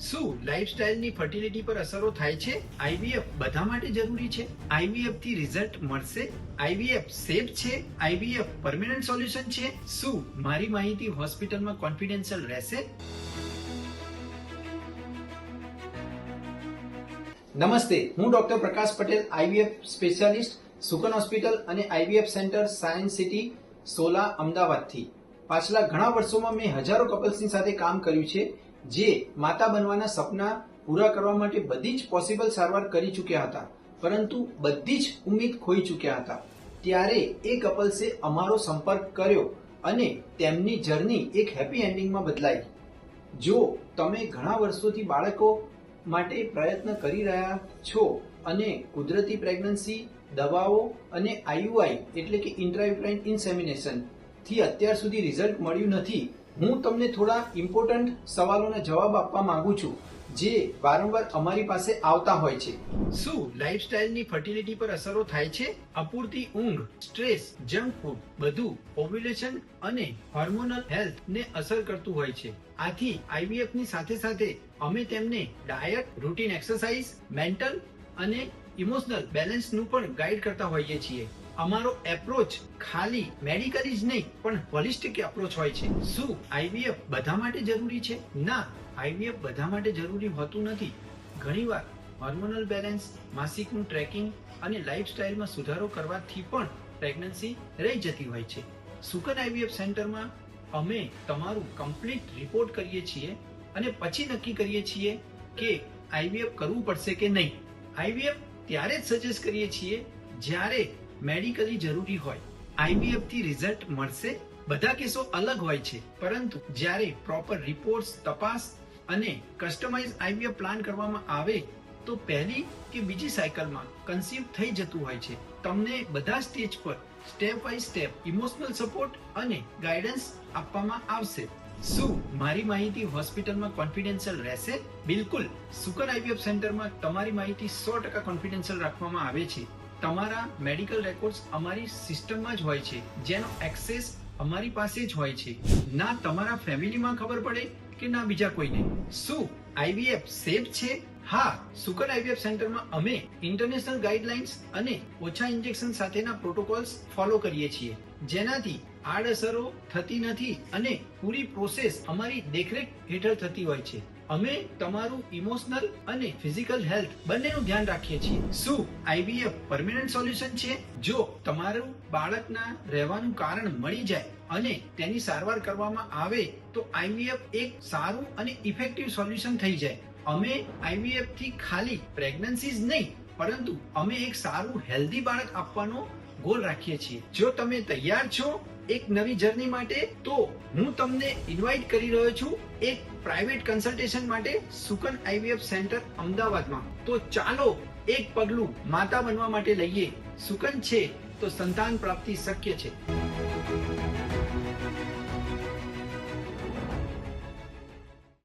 શું લાઇફસ્ટાઇલની ફર્ટિલિટી પર અસરો થાય છે? આઈવીએફ બધા માટે જરૂરી છે? આઈવીએફ થી રિઝલ્ટ મળશે? આઈવીએફ સેફ છે? આઈવીએફ પરમેનન્ટ સોલ્યુશન છે? શું મારી માહિતી હોસ્પિટલમાં કોન્ફિડેન્શિયલ રહેશે? નમસ્તે, હું ડોક્ટર પ્રકાશ પટેલ, આઈવીએફ સ્પેશિયાલિસ્ટ, સુકન હોસ્પિટલ અને IVF centre science city Sola, અમદાવાદથી. પાછલા ઘણા વર્ષોમાં મેં હજારો કપલ્સની સાથે કામ કર્યું છે જે માતા બનવાના સપના પૂરા કરવા માટે બધી જ પોસિબલ સારવાર કરી ચૂક્યા હતા, પરંતુ બધી જ ઉમ્મીદ ખોઈ ચૂક્યા હતા. ત્યારે એ કપલ્સે અમારો સંપર્ક કર્યો અને તેમની જર્ની એક હેપી એન્ડિંગમાં બદલાઈ. જો તમે ઘણા વર્ષોથી બાળકો માટે પ્રયત્ન કરી રહ્યા છો અને કુદરતી પ્રેગ્નન્સી, દવાઓ અને આઈયુઆઈ એટલે કે ઇન્ટ્રાયુટ્રાઇન ઇન્સેમિનેશન થી અત્યાર સુધી રિઝલ્ટ મળ્યું નથી, હું તમને થોડા ઇમ્પોર્ટન્ટ સવાલોના જવાબ આપવા માંગુ છું જે વારંવાર અમારી પાસે આવતા હોય છે. શું લાઇફસ્ટાઇલની ફર્ટિલિટી પર અસરો થાય છે? અપૂરતી ઊંઘ, સ્ટ્રેસ, જંક ફૂડ બધું ઓવ્યુલેશન અને હોર્મોનલ હેલ્થ ને અસર કરતું હોય છે. આથી આઈવીએફ ની સાથે સાથે અમે તેમને ડાયટ, રૂટીન એક્સરસાઇઝ, મેન્ટલ અને ઇમોશનલ બેલેન્સ નું પણ ગાઈડ કરતા હોઈએ છીએ. અમારો એપ્રોચ ખાલી મેડિકલ જ નહીં પણ હોલિસ્ટિક એપ્રોચ હોય છે. શું આઈવીએફ બધા માટે જરૂરી છે? ના, આઈવીએફ બધા માટે જરૂરી હોતું નથી. ઘણીવાર હોર્મોનલ બેલેન્સ, માસિકનું ટ્રેકિંગ અને લાઇફસ્ટાઇલમાં સુધારો કરવાથી પણ પ્રેગ્નન્સી રહી જતી હોય છે. સુકન આઈવીએફ સેન્ટરમાં અમે તમારું કમ્પ્લીટ રિપોર્ટ કરીએ છીએ અને પછી નક્કી કરીએ છીએ કે આઈવીએફ કરવું પડશે કે નહીં. આઈવીએફ ત્યારે જ સજેસ્ટ કરીએ છીએ જ્યારે મેડિકલી જરૂરી હોય. આઈવીએફ થી રિઝલ્ટ મળશે? બધા કેસો અલગ હોય છે, પરંતુ જ્યારે પ્રોપર રિપોર્ટ્સ, તપાસ અને કસ્ટમાઇઝ આઈવીએફ પ્લાન કરવામાં આવે તો પહેલી કે બીજી સાયકલમાં કન્સીવ થઈ જતું હોય છે. તમને બધા સ્ટેજ પર step by step emotional support અને ગાઈડન્સ આપવામાં આવશે. શું મારી માહિતી હોસ્પિટલમાં કોન્ફિડેન્શિયલ રહેશે? બિલકુલ. સુકન આઈવીએફ સેન્ટરમાં તમારી માહિતી 100% કોન્ફિડેન્શિયલ રાખવામાં આવે છે. તમારા મેડિકલ રેકોર્ડ્સ અમારી સિસ્ટમમાં જ હોય છે, જેનો એક્સેસ અમારી પાસે જ હોય છે. ના તમારા ફેમિલીમાં ખબર પડે કે ના બીજા કોઈને. શું આઈવીએફ સેફ છે? હા, સુકન આઈવીએફ સેન્ટરમાં અમે ઇન્ટરનેશનલ ગાઈડલાઇન્સ અને ઓછા ઇન્જેક્શન સાથેના પ્રોટોકોલ્સ ફોલો કરીએ છીએ, જેનાથી આડઅસરો થતી નથી અને પૂરી પ્રોસેસ અમારી દેખરેખ હેઠળ થતી હોય છે. અમે તમારું ઇમોશનલ અને ફિઝિકલ હેલ્થ બંનેનું ધ્યાન રાખીએ છીએ. શું આઈવીએફ પરમેનન્ટ સોલ્યુશન છે? જો તમારું બાળકના રહેવાનું કારણ મળી જાય અને તેની સારવાર કરવામાં આવે તો આઈવીએફ એક સારું અને ઇફેક્ટિવ સોલ્યુશન થઈ જાય. અમે આઈવીએફ થી ખાલી પ્રેગ્નન્સી જ નહીં પરંતુ અમે એક સારું હેલ્ધી બાળક આપવાનો ગોલ રાખીએ છીએ. જો તમે તૈયાર છો એક નવી જર્ની માટે, તો હું તમને ઇન્વાઇટ કરી રહ્યો છું એક પ્રાઇવેટ કન્સલ્ટેશન માટે સુકન આઈવીએફ સેન્ટર અમદાવાદમાં. તો ચાલો એક પગલું માતા બનવા માટે લઈએ. સુકન છે તો સંતાન પ્રાપ્તિ શક્ય છે.